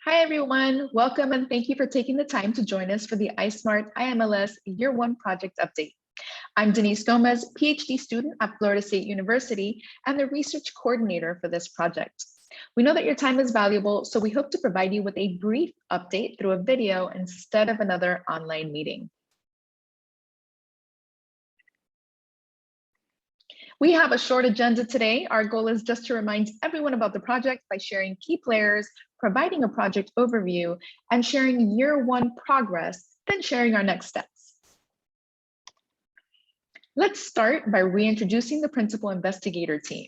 Hi, everyone. Welcome and thank you for taking the time to join us for the iSmart IMLS Year 1 project update. I'm Denise Gomez, PhD student at Florida State University and the research coordinator for this project. We know that your time is valuable, so we hope to provide you with a brief update through a video instead of another online meeting. We have a short agenda today. Our goal is just to remind everyone about the project by sharing key players, providing a project overview, and sharing year 1 progress, then sharing our next steps. Let's start by reintroducing the principal investigator team.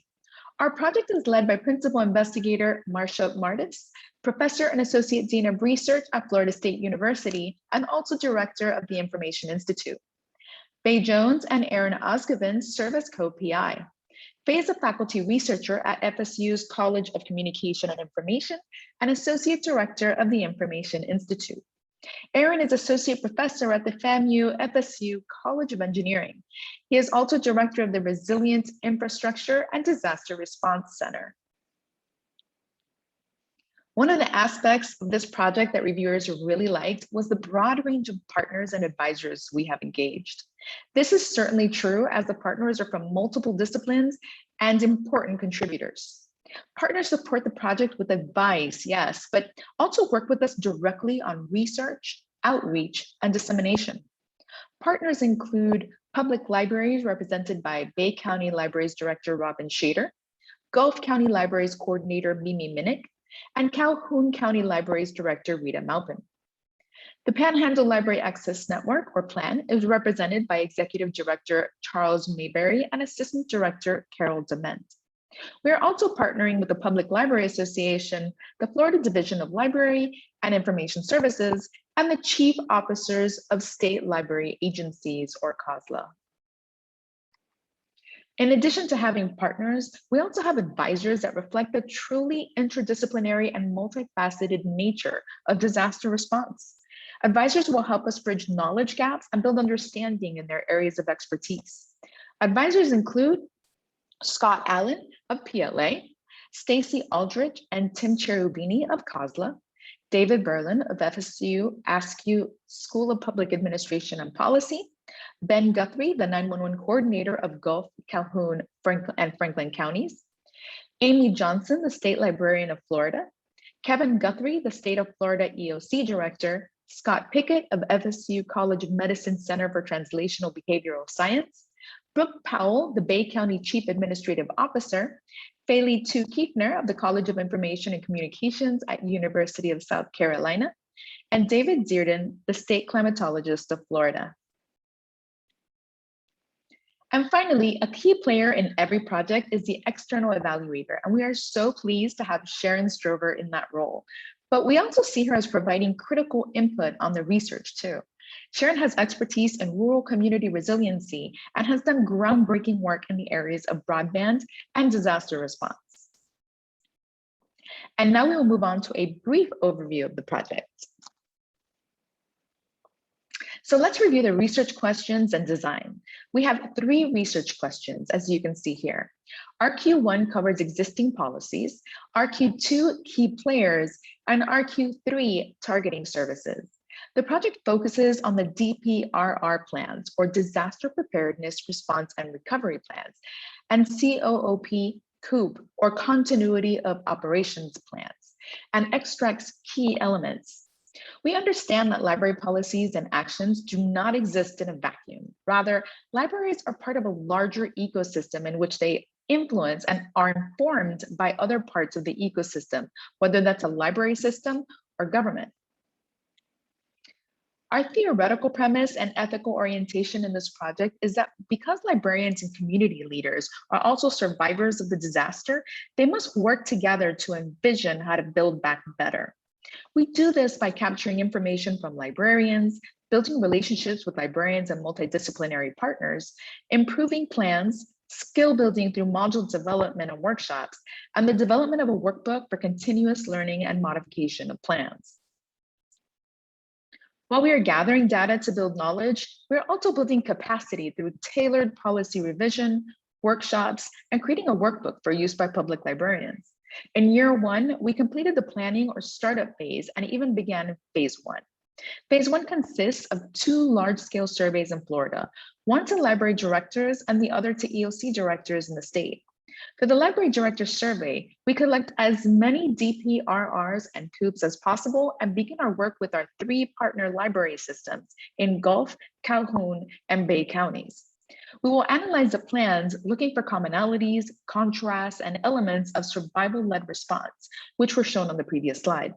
Our project is led by Principal Investigator Marcia Martis, Professor and Associate Dean of Research at Florida State University, and also Director of the Information Institute. Faye Jones and Aaron Osgoven serve as co-PI. Faye is a faculty researcher at FSU's College of Communication and Information and Associate Director of the Information Institute. Aaron is Associate Professor at the FAMU FSU College of Engineering. He is also Director of the Resilient Infrastructure and Disaster Response Center. One of the aspects of this project that reviewers really liked was the broad range of partners and advisors we have engaged. This is certainly true as the partners are from multiple disciplines and important contributors. Partners support the project with advice, yes, but also work with us directly on research, outreach, and dissemination. Partners include public libraries represented by Bay County Libraries Director Robin Shader, Gulf County Libraries Coordinator Mimi Minnick, and Calhoun County Libraries Director Rita Malpin. The Panhandle Library Access Network, or PLAN, is represented by Executive Director Charles Mayberry and Assistant Director Carol Dement. We are also partnering with the Public Library Association, the Florida Division of Library and Information Services, and the Chief Officers of State Library Agencies, or COSLA. In addition to having partners, we also have advisors that reflect the truly interdisciplinary and multifaceted nature of disaster response. Advisors will help us bridge knowledge gaps and build understanding in their areas of expertise. Advisors include Scott Allen of PLA, Stacy Aldrich and Tim Cherubini of COSLA, David Berlin of FSU Askew School of Public Administration and Policy, Ben Guthrie, the 911 coordinator of Gulf, Calhoun, and Franklin counties, Amy Johnson, the state librarian of Florida, Kevin Guthrie, the state of Florida EOC director, Scott Pickett of FSU College of Medicine Center for Translational Behavioral Science, Brooke Powell, the Bay County Chief Administrative Officer, Faylee Tu Kiefner of the College of Information and Communications at University of South Carolina, and David Dearden, the state climatologist of Florida. And finally, a key player in every project is the external evaluator, and we are so pleased to have Sharon Strover in that role. But we also see her as providing critical input on the research too. Sharon has expertise in rural community resiliency and has done groundbreaking work in the areas of broadband and disaster response. And now we will move on to a brief overview of the project. So let's review the research questions and design. We have 3 research questions, as you can see here. RQ1 covers existing policies, RQ2 key players, and RQ3 targeting services. The project focuses on the DPRR plans, or Disaster Preparedness, Response, and Recovery Plans, and COOP, or Continuity of Operations Plans, and extracts key elements. We understand that library policies and actions do not exist in a vacuum. Rather, libraries are part of a larger ecosystem in which they influence and are informed by other parts of the ecosystem, whether that's a library system or government. Our theoretical premise and ethical orientation in this project is that because librarians and community leaders are also survivors of the disaster, they must work together to envision how to build back better. We do this by capturing information from librarians, building relationships with librarians and multidisciplinary partners, improving plans, skill building through module development and workshops, and the development of a workbook for continuous learning and modification of plans. While we are gathering data to build knowledge, we're also building capacity through tailored policy revision, workshops, and creating a workbook for use by public librarians. In year one, we completed the planning or startup phase and even began phase one. Phase one consists of 2 large-scale surveys in Florida, one to library directors and the other to EOC directors in the state. For the library director survey, we collect as many DPRRs and COOPs as possible and begin our work with our 3 partner library systems in Gulf, Calhoun, and Bay counties. We will analyze the plans looking for commonalities, contrasts, and elements of survival-led response, which were shown on the previous slide.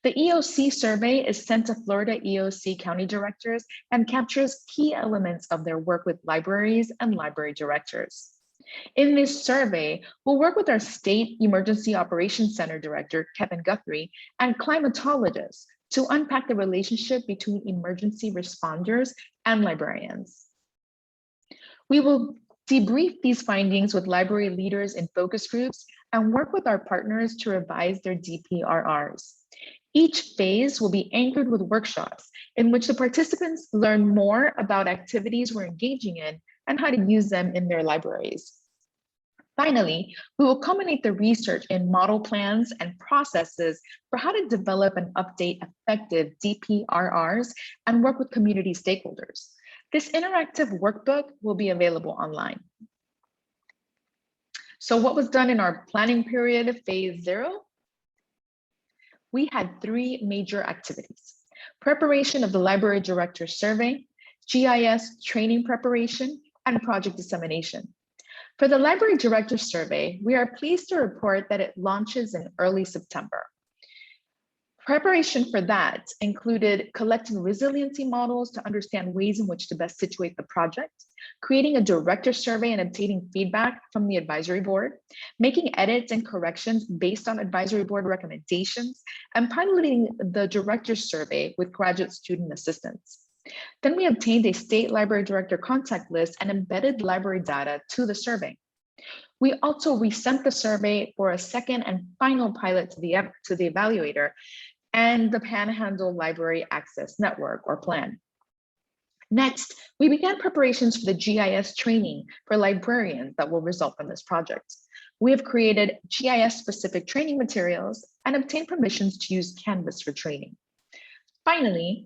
The EOC survey is sent to Florida EOC county directors and captures key elements of their work with libraries and library directors. In this survey, we'll work with our State Emergency Operations Center Director, Kevin Guthrie, and climatologists to unpack the relationship between emergency responders and librarians. We will debrief these findings with library leaders in focus groups and work with our partners to revise their DPRRs. Each phase will be anchored with workshops in which the participants learn more about activities we're engaging in and how to use them in their libraries. Finally, we will culminate the research in model plans and processes for how to develop and update effective DPRRs and work with community stakeholders. This interactive workbook will be available online. So what was done in our planning period, phase 0? We had 3 major activities: preparation of the library director survey, GIS training preparation, and project dissemination. For the library director survey, we are pleased to report that it launches in early September. Preparation for that included collecting resiliency models to understand ways in which to best situate the project, creating a director survey and obtaining feedback from the advisory board, making edits and corrections based on advisory board recommendations, and piloting the director survey with graduate student assistance. Then we obtained a state library director contact list and embedded library data to the survey. We also resent the survey for a second and final pilot to the evaluator and the Panhandle Library Access Network, or PLAN. Next, we began preparations for the GIS training for librarians that will result from this project. We have created GIS-specific training materials and obtained permissions to use Canvas for training. Finally,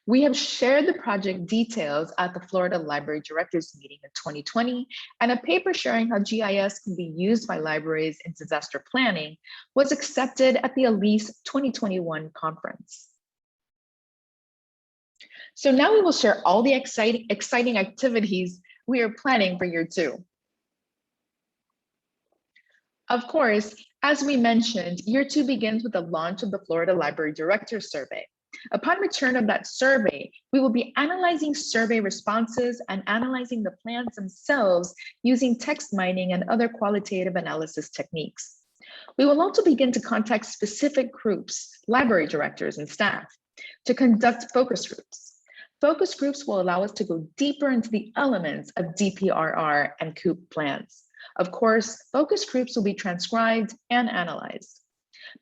we have shared the project details at the Florida Library Directors Meeting in 2020, and a paper sharing how GIS can be used by libraries in disaster planning was accepted at the ALICE 2021 conference. So now we will share all the exciting activities we are planning for year 2. Of course, as we mentioned, year 2 begins with the launch of the Florida Library Directors Survey. Upon return of that survey, we will be analyzing survey responses and analyzing the plans themselves using text mining and other qualitative analysis techniques. We will also begin to contact specific groups, library directors and staff, to conduct focus groups. Focus groups will allow us to go deeper into the elements of DPRR and COOP plans. Of course, focus groups will be transcribed and analyzed.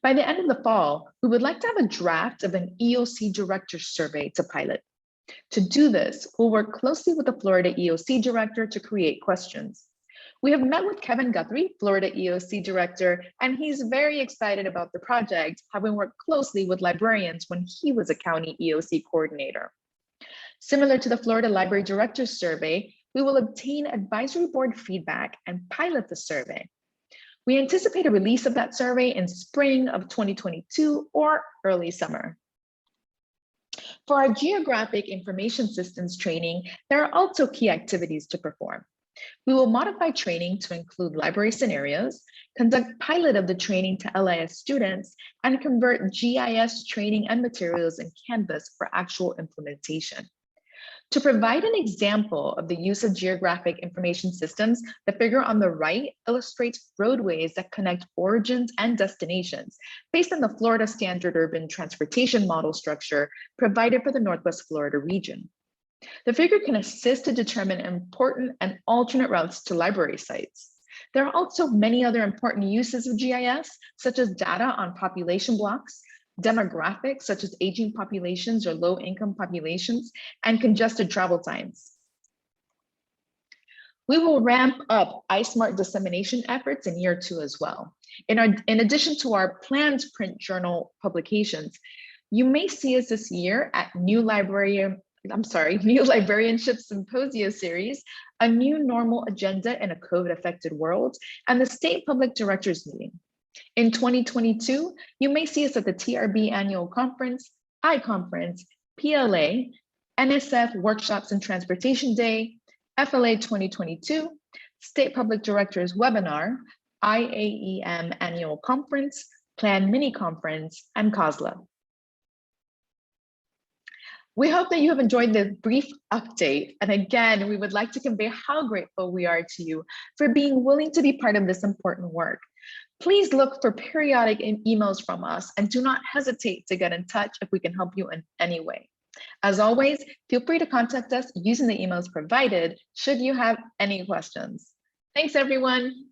By the end of the fall, we would like to have a draft of an EOC director survey to pilot. To do this, we'll work closely with the Florida EOC director to create questions. We have met with Kevin Guthrie, Florida EOC director, and he's very excited about the project, having worked closely with librarians when he was a county EOC coordinator. Similar to the Florida Library Directors Survey, we will obtain advisory board feedback and pilot the survey. We anticipate a release of that survey in spring of 2022 or early summer. For our geographic information systems training, there are also key activities to perform. We will modify training to include library scenarios, conduct pilot of the training to LIS students, and convert GIS training and materials in Canvas for actual implementation. To provide an example of the use of geographic information systems, the figure on the right illustrates roadways that connect origins and destinations based on the Florida Standard Urban Transportation Model structure provided for the Northwest Florida region. The figure can assist to determine important and alternate routes to library sites. There are also many other important uses of GIS, such as data on population blocks, demographics such as aging populations or low-income populations, and congested travel times. We will ramp up iSmart dissemination efforts in year 2 as well. In addition to our planned print journal publications, you may see us this year at New Librarianship Symposia Series, a new normal agenda in a COVID-affected world, and the State Public Directors Meeting. In 2022, you may see us at the TRB Annual Conference, iConference, PLA, NSF Workshops and Transportation Day, FLA 2022, State Public Directors Webinar, IAEM Annual Conference, Plan Mini Conference, and COSLA. We hope that you have enjoyed this brief update. And again, we would like to convey how grateful we are to you for being willing to be part of this important work. Please look for periodic emails from us and do not hesitate to get in touch if we can help you in any way. As always, feel free to contact us using the emails provided should you have any questions. Thanks, everyone.